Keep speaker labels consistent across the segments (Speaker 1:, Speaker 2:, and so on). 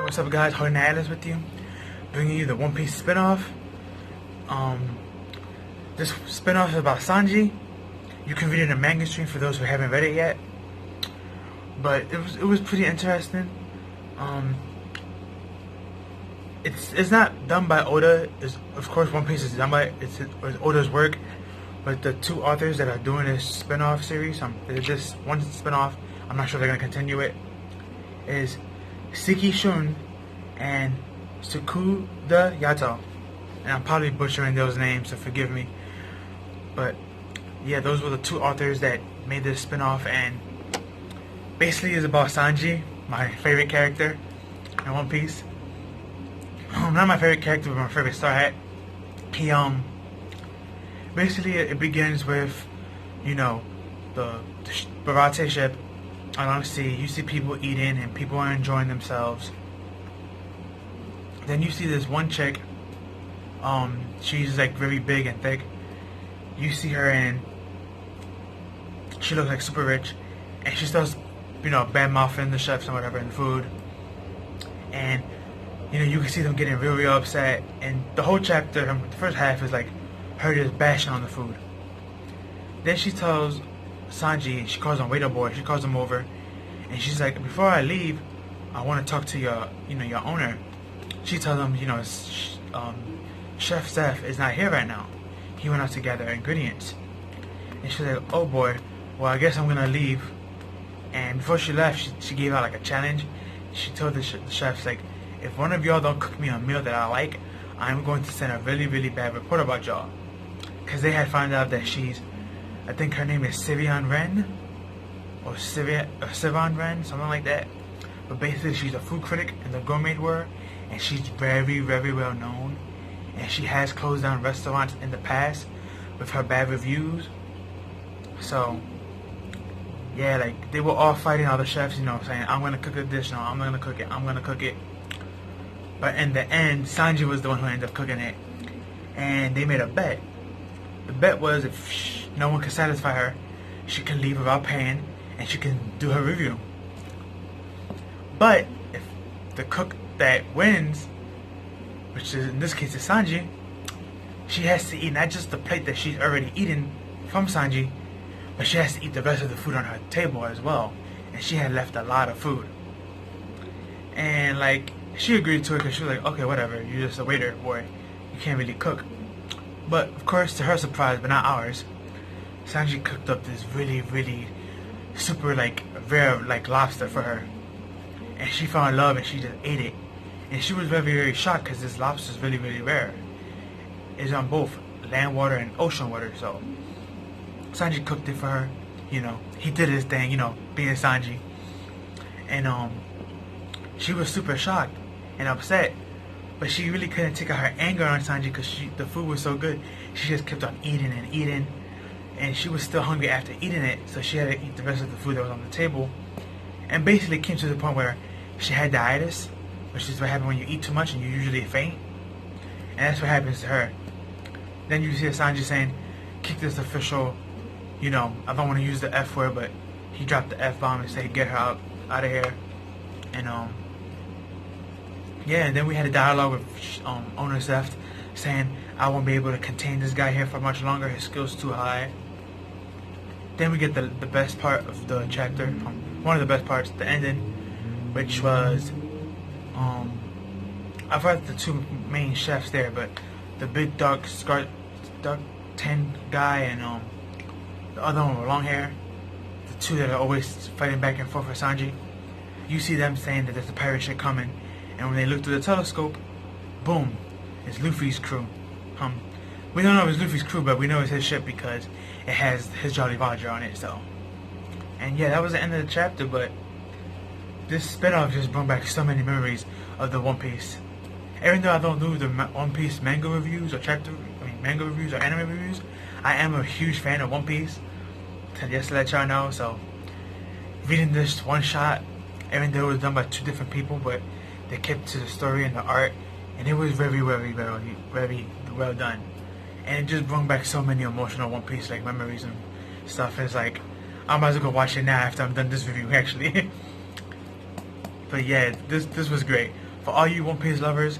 Speaker 1: What's up, guys? Holyknight with you, bringing you the One Piece spinoff. This spinoff is about Sanji. You can read it in a manga stream for those who haven't read it yet, but it was pretty interesting. It's not done by Oda. Of course, One Piece is done by it's Oda's work, but the two authors that are doing this spinoff series, this one spinoff, I'm not sure they're gonna continue it, is Siki Shun and Yato. And I'm probably butchering those names, so forgive me. But yeah, those were the two authors that made this spinoff, and basically is about Sanji, my favorite character in One Piece. Not my favorite character, but my favorite Star Hat. He basically it begins with, you know, the Barate ship. On the sea, you see people eating and people are enjoying themselves. Then you see this one chick. She's like very big and thick. You see her and she looks like super rich, and she starts, you know, bad mouthing the chefs and whatever in the food. And you know, you can see them getting real upset. And the whole chapter, the first half, is like her just bashing on the food. Then she tells Sanji, she calls him waiter boy, she calls him over, and she's like, before I leave, I want to talk to your owner. She tells him, Chef Seth is not here right now. He went out to gather ingredients. And she's like, oh boy, well, I guess I'm gonna leave. And before she left, she gave out like a challenge. She told the chefs, like, if one of y'all don't cook me a meal that I like, I'm going to send a really bad report about y'all. Because they had found out that she's, I think her name is Sivian Ren, or Sivan Ren, something like that. But basically, she's a food critic in the gourmet world, and she's very well known. And she has closed down restaurants in the past with her bad reviews. So, yeah, like, they were all fighting all the chefs, you know, saying, I'm gonna cook a dish, no, I'm gonna cook it. But in the end, Sanji was the one who ended up cooking it. And they made a bet. The bet was if no one could satisfy her, she can leave without paying, and she can do her review. But if the cook that wins, which is in this case is Sanji, she has to eat not just the plate that she's already eaten from Sanji, but she has to eat the rest of the food on her table as well. And she had left a lot of food. And like, she agreed to it because she was like, okay, whatever, you're just a waiter, boy, you can't really cook. But of course, to her surprise, but not ours, Sanji cooked up this really super like rare like lobster for her, and she fell in love and she just ate it. And she was very shocked because this lobster is really rare. It's on both land water and ocean water. So Sanji cooked it for her. You know, he did his thing, you know, being Sanji. And she was super shocked and upset, but she really couldn't take out her anger on Sanji because the food was so good. She just kept on eating and eating, and she was still hungry after eating it, so she had to eat the rest of the food that was on the table. And basically came to the point where she had diabetes, which is what happens when you eat too much and you usually faint. And that's what happens to her. Then you see Sanji saying, kick this official, you know, I don't want to use the F word, but he dropped the F bomb and said, get her out of here. And yeah, and then we had a dialogue with owner Seth saying, I won't be able to contain this guy here for much longer, his skill's too high. Then we get the best part of the chapter, one of the best parts, the ending, which was, I forgot the two main chefs there, but the big dark tan guy and the other one with long hair, the two that are always fighting back and forth with Sanji, you see them saying that there's a pirate ship coming, and when they look through the telescope, boom, it's Luffy's crew. We don't know if it's Luffy's crew, but we know it's his ship because it has his Jolly Roger on it. So, and yeah, that was the end of the chapter. But this spinoff just brought back so many memories of the One Piece. Even though I don't do the One Piece manga reviews or manga reviews or anime reviews, I am a huge fan of One Piece. Just to let y'all know. So, reading this one shot, even though it was done by two different people, but they kept to the story and the art, and it was very well done. And it just brought back so many emotional One Piece like memories and stuff. It's like, I might as well go watch it now after I'm done this review actually. But yeah, this was great. for all you One Piece lovers,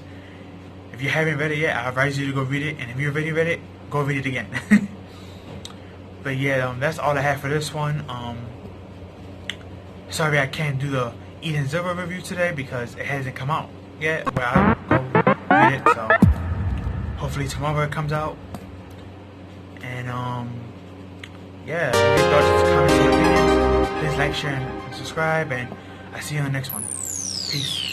Speaker 1: if you haven't read it yet, I advise you to go read it. And if you've already read it, go read it again. But yeah, that's all I have for this one. Sorry I can't do the Eden Zero review today because it hasn't come out yet. But I'll go read it. So hopefully tomorrow it comes out. And yeah, if you thoughts, comments, and opinions, please like, share, and subscribe. And I'll see you on the next one. Peace.